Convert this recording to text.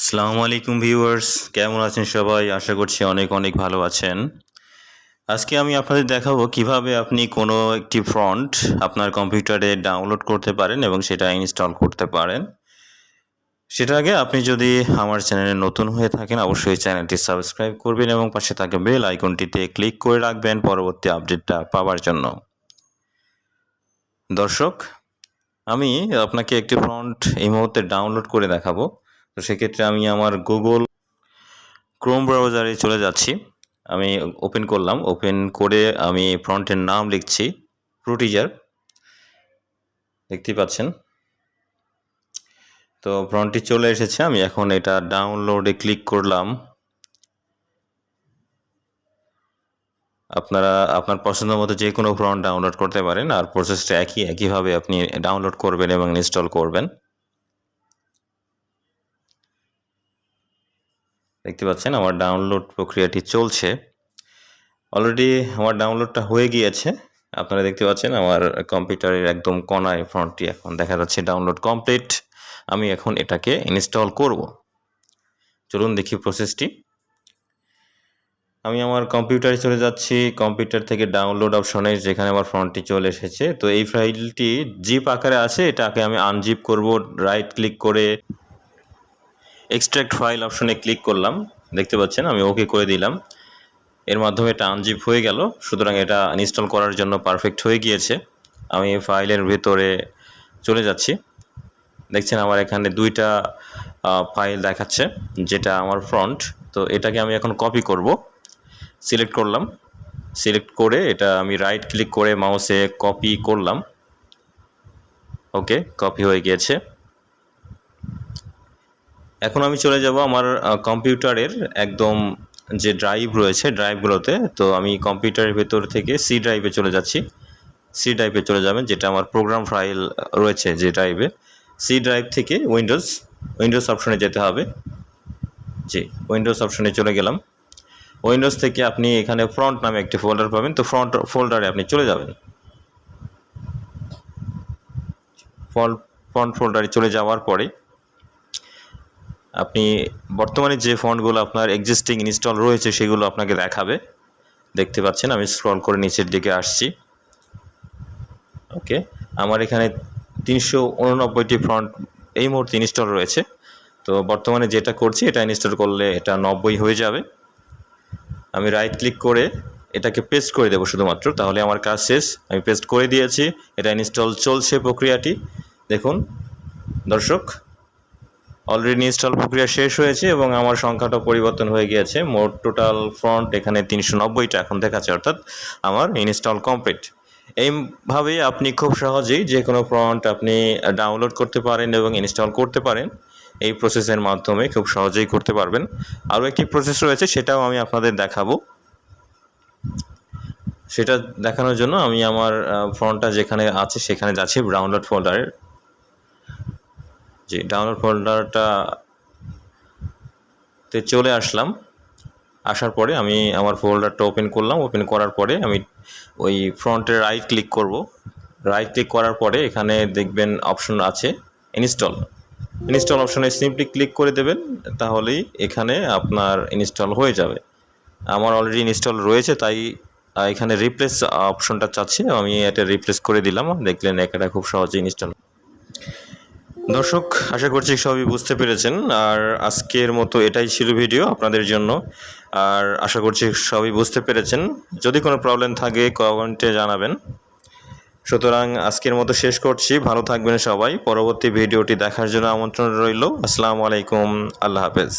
আসসালামু আলাইকুম ভিউয়ার্স, কেমন আছেন সবাই? আশা করছি অনেক অনেক ভালো আছেন। আজকে আমি আপনাদের দেখাবো কিভাবে আপনি কোনো একটি ফন্ট আপনার কম্পিউটারে ডাউনলোড করতে পারেন এবং সেটা ইনস্টল করতে পারেন। সেটার আগে আপনি যদি আমার চ্যানেলে নতুন হয়ে থাকেন অবশ্যই চ্যানেলটি সাবস্ক্রাইব করবেন এবং পাশে থাকা বেল আইকনটিতে ক্লিক করে রাখবেন পরবর্তী আপডেটটা পাওয়ার জন্য। দর্শক, আমি আপনাকে একটি ফন্ট এই মুহূর্তে ডাউনলোড করে দেখাবো। তো সেক্ষেত্রে আমি আমার গুগল ক্রোম ব্রাউজারে চলে যাচ্ছি। আমি ওপেন করলাম, ওপেন করে আমি ফন্টের নাম লিখছি প্রোটিজার, দেখতেই পাচ্ছেন। তো ফন্টটি চলে এসেছে, আমি এখন এটা ডাউনলোডে ক্লিক করলাম। আপনারা আপনার পছন্দ মতো যে কোনো ফন্ট ডাউনলোড করতে পারেন, আর প্রসেসটা একইভাবে আপনি ডাউনলোড করবেন এবং ইনস্টল করবেন। দেখতে পাচ্ছেন আমার ডাউনলোড প্রক্রিয়াটি চলছে। অলরেডি আমার ডাউনলোডটা হয়ে গিয়েছে। আপনারা দেখতে পাচ্ছেন আমার কম্পিউটারের একদম কোনায় ফন্টটি এখন দেখা যাচ্ছে ডাউনলোড কমপ্লিট। আমি এখন এটাকে ইনস্টল করব। চলুন দেখি প্রসেসটি। আমি আমার কম্পিউটারে চলে যাচ্ছি, কম্পিউটার থেকে ডাউনলোড অপশনে যেখানে আমার ফন্টটি চলে এসেছে। তো এই ফাইলটি জিপ আকারে আছে, এটাকে আমি আনজিপ করব। রাইট ক্লিক করে এক্সট্রাক্ট ফাইল অপশনে ক্লিক করলাম। দেখতে পাচ্ছেন আমি ওকে করে দিলাম। এর মাধ্যমে এটা আনজিপ হয়ে গেল, সুতরাং এটা ইনস্টল করার জন্য পারফেক্ট হয়ে গিয়েছে। আমি ফাইলের ভেতরে চলে যাচ্ছি। দেখছেন আমার এখানে দুইটা ফাইল দেখাচ্ছে, যেটা আমার ফ্রন্ট। তো এটাকে আমি এখন কপি করব। সিলেক্ট করলাম, সিলেক্ট করে এটা আমি রাইট ক্লিক করে মাউসে কপি করলাম। ওকে, কপি হয়ে গিয়েছে। এখন আমি চলে যাব আমার কম্পিউটারের একদম যে ড্রাইভ রয়েছে ড্রাইভগুলোতে। তো আমি কম্পিউটারের ভেতর থেকে সি ড্রাইভে চলে যাচ্ছি। সি ড্রাইভে চলে যাবেন, যেটা আমার প্রোগ্রাম ফাইল রয়েছে যে ড্রাইভে। সি ড্রাইভ থেকে উইন্ডোজ অপশনে যেতে হবে। জি, উইন্ডোজ অপশনে চলে গেলাম। উইন্ডোজ থেকে আপনি এখানে ফ্রন্ট নামে একটি ফোল্ডার পাবেন, তো ফ্রন্ট ফোল্ডারে আপনি চলে যাবেন। ফ্রন্ট ফোল্ডারে চলে যাওয়ার পরে আপনি বর্তমানে যে ফন্টগুলো আপনার এক্সিস্টিং ইনস্টল রয়েছে সেগুলো আপনাকে দেখাবে। দেখতে পাচ্ছেন আমি স্ক্রল করে নিচের দিকে আসছি। ওকে, আমার এখানে 389টি ফন্ট এই মুহূর্তে ইনস্টল রয়েছে। তো বর্তমানে যেটা করছি এটা ইনস্টল করলে এটা 90 হয়ে যাবে। আমি রাইট ক্লিক করে এটাকে পেস্ট করে দেবো শুধুমাত্র, তাহলে আমার কাজ শেষ। আমি পেস্ট করে দিয়েছি, এটা ইনস্টল চলছে প্রক্রিয়াটি। দেখুন দর্শক, অলরেডি ইনস্টল প্রক্রিয়া শেষ হয়েছে এবং আমার সংখ্যাটা পরিবর্তন হয়ে গিয়েছে। মোট টোটাল ফন্ট এখানে 390টা এখন দেখাচ্ছে, অর্থাৎ আমার ইনস্টল কমপ্লিট। এইভাবে আপনি খুব সহজেই যে কোনো ফন্ট আপনি ডাউনলোড করতে পারেন এবং ইনস্টল করতে পারেন। এই প্রসেসের মাধ্যমে খুব সহজেই করতে পারবেন। আরও একটি প্রসেস রয়েছে, সেটাও আমি আপনাদের দেখাবো। সেটা দেখানোর জন্য আমি আমার ফন্টটা যেখানে আছে সেখানে যাচ্ছি, ডাউনলোড ফোল্ডারের। জি, ডাউনলোড ফোল্ডারটাতে চলে আসলাম। আসার পরে আমি আমার ফোল্ডারটা ওপেন করলাম। ওপেন করার পরে আমি ওই ফ্রন্টে রাইট ক্লিক করব। রাইট ক্লিক করার পরে এখানে দেখবেন অপশন আছে ইনস্টল অপশনে সিম্পলি ক্লিক করে দেবেন, তাহলেই এখানে আপনার ইনস্টল হয়ে যাবে। আমার অলরেডি ইনস্টল রয়েছে, তাই এখানে রিপ্লেস অপশনটা চাচ্ছি, আমি এটা রিপ্লেস করে দিলাম। দেখলেন এটা খুব সহজে ইনস্টল। দর্শক, আশা করছি সবই বুঝতে পেরেছেন। আর আজকের মতো এটাই ছিল ভিডিও আপনাদের জন্য। আর আশা করছি সবই বুঝতে পেরেছেন। যদি কোনো প্রবলেম থাকে কমেন্টে জানাবেন। সুতরাং আজকের মতো শেষ করছি। ভালো থাকবেন সবাই। পরবর্তী ভিডিওটি দেখার জন্য আমন্ত্রণ রইল। আসসালামু আলাইকুম, আল্লাহ হাফেজ।